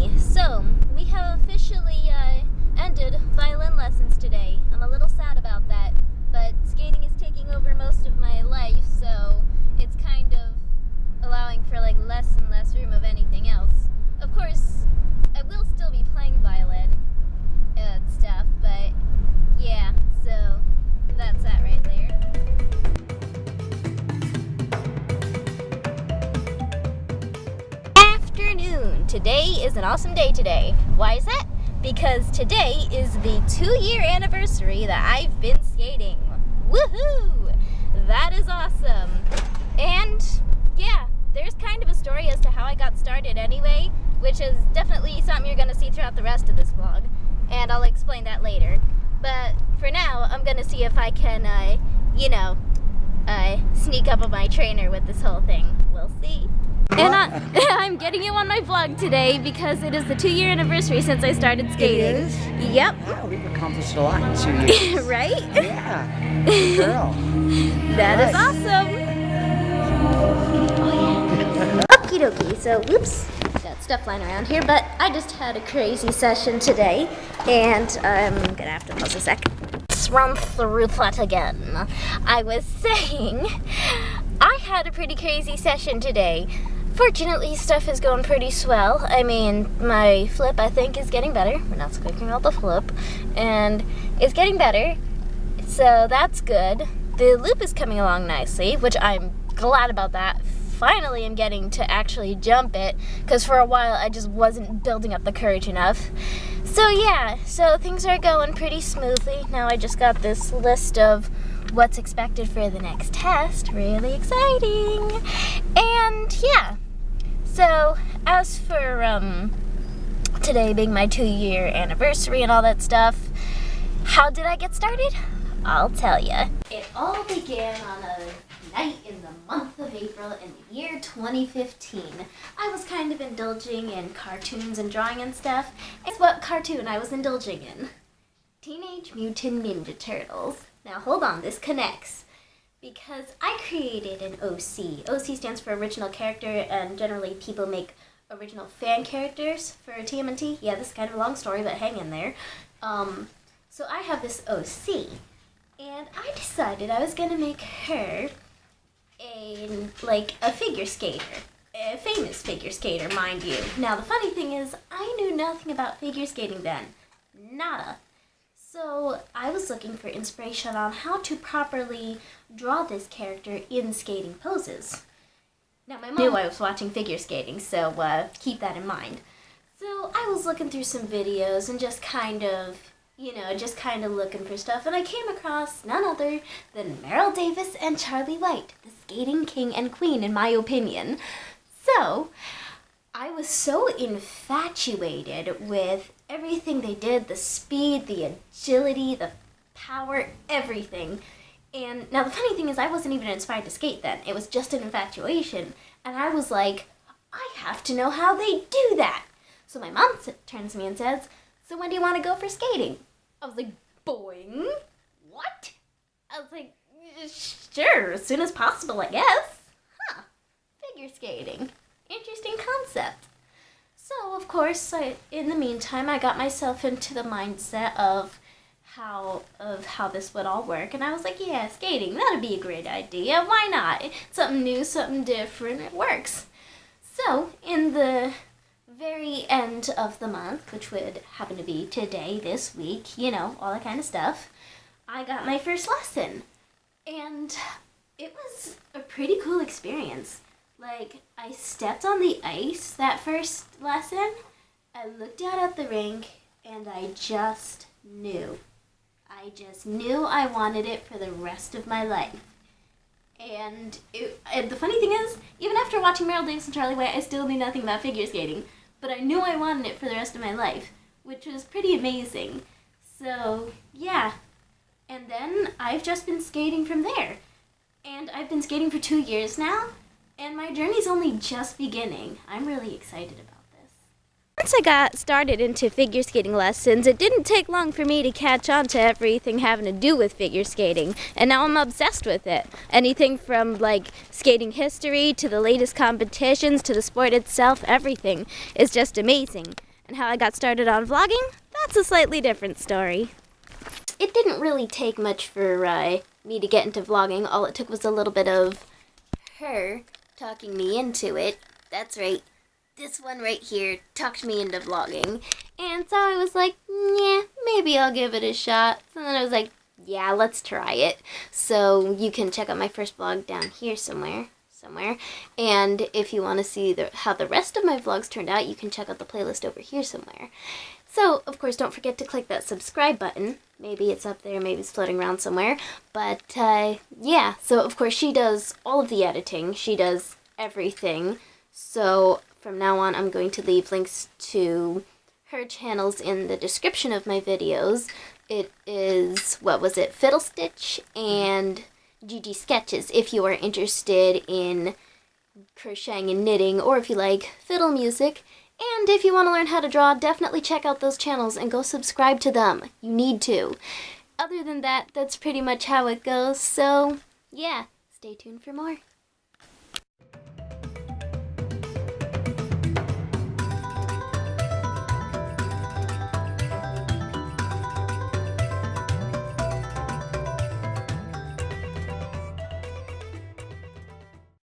me. So, we have officially ended violin lessons today. I'm a little sad about that, but skating is taking over most of my life, so it's kind of allowing for like less and less room of anything else. Of course, I will still be playing violin and stuff, but yeah, so that's that right there. Afternoon. Today is an awesome day today. Why is that? Because today is the 2-year anniversary that I've been skating. Woohoo! That is awesome. And yeah, there's kind of a story as to how I got started anyway, which is definitely something you're going to see throughout the rest of this vlog. And I'll explain that later. But for now, I'm going to see if I can, sneak up on my trainer with this whole thing. We'll see. And I'm getting you on my vlog today because it is the 2-year anniversary since I started skating. It is? Yep. Wow, we've accomplished a lot in 2 years. Right? Yeah. Good girl. That is awesome. Oh yeah. Okie dokie. So, whoops. Got stuff flying around here, but I just had a crazy session today, and I'm gonna have to pause a sec. Let's run through that again. I was saying, I had a pretty crazy session today. Fortunately, stuff is going pretty swell. I mean, my flip, I think, is getting better. We're not speaking about the flip. And it's getting better, so that's good. The loop is coming along nicely, which I'm glad about that. Finally, I'm getting to actually jump it, because for a while, I just wasn't building up the courage enough. So yeah, so things are going pretty smoothly. Now I just got this list of what's expected for the next test. Really exciting. And yeah. So, as for today being my 2-year anniversary and all that stuff, how did I get started? I'll tell ya. It all began on a night in the month of April in the year 2015. I was kind of indulging in cartoons and drawing and stuff. Guess what cartoon I was indulging in? Teenage Mutant Ninja Turtles. Now hold on, this connects. Because I created an OC. OC stands for original character, and generally people make original fan characters for TMNT. Yeah, this is kind of a long story, but hang in there. So I have this OC, and I decided I was gonna make her a figure skater. A famous figure skater, mind you. Now the funny thing is, I knew nothing about figure skating then. Nada. So I was looking for inspiration on how to properly draw this character in skating poses. Now my mom knew I was watching figure skating, so keep that in mind. So I was looking through some videos and just kind of looking for stuff, and I came across none other than Meryl Davis and Charlie White, the skating king and queen in my opinion. So I was so infatuated with everything they did, the speed, the agility, the power, everything. And now the funny thing is I wasn't even inspired to skate then. It was just an infatuation. And I was like, I have to know how they do that. So my mom turns to me and says, so when do you want to go for skating? I was like, boing. What? I was like, sure, as soon as possible, I guess. Huh, figure skating. Interesting concept. So, of course, in the meantime, I got myself into the mindset of how this would all work, and I was like, yeah, skating, that'd be a great idea. Why not? Something new, something different, it works. So, in the very end of the month, which would happen to be today, this week, all that kind of stuff, I got my first lesson. And it was a pretty cool experience. Like, I stepped on the ice that first lesson, I looked out at the rink, and I just knew. I just knew I wanted it for the rest of my life. And the funny thing is, even after watching Meryl Davis and Charlie White, I still knew nothing about figure skating. But I knew I wanted it for the rest of my life, which was pretty amazing. So, yeah. And then I've just been skating from there. And I've been skating for 2 years now. And my journey's only just beginning. I'm really excited about this. Once I got started into figure skating lessons, it didn't take long for me to catch on to everything having to do with figure skating. And now I'm obsessed with it. Anything from like skating history to the latest competitions to the sport itself, everything is just amazing. And how I got started on vlogging, that's a slightly different story. It didn't really take much for me to get into vlogging. All it took was a little bit of her talking me into it. That's right. This one right here talked me into vlogging. And so I was like, yeah, maybe I'll give it a shot. And then I was like, yeah, let's try it. So you can check out my first vlog down here somewhere. And if you want to see how the rest of my vlogs turned out, you can check out the playlist over here somewhere. So, of course, don't forget to click that subscribe button. Maybe it's up there, maybe it's floating around somewhere. But, yeah. So, of course, she does all of the editing. She does everything. So, from now on, I'm going to leave links to her channels in the description of my videos. It is, Fiddle Stitch and Gigi Sketches if you are interested in crocheting and knitting, or if you like fiddle music. And if you want to learn how to draw, definitely check out those channels and go subscribe to them. You need to. Other than that, that's pretty much how it goes. So, yeah, stay tuned for more.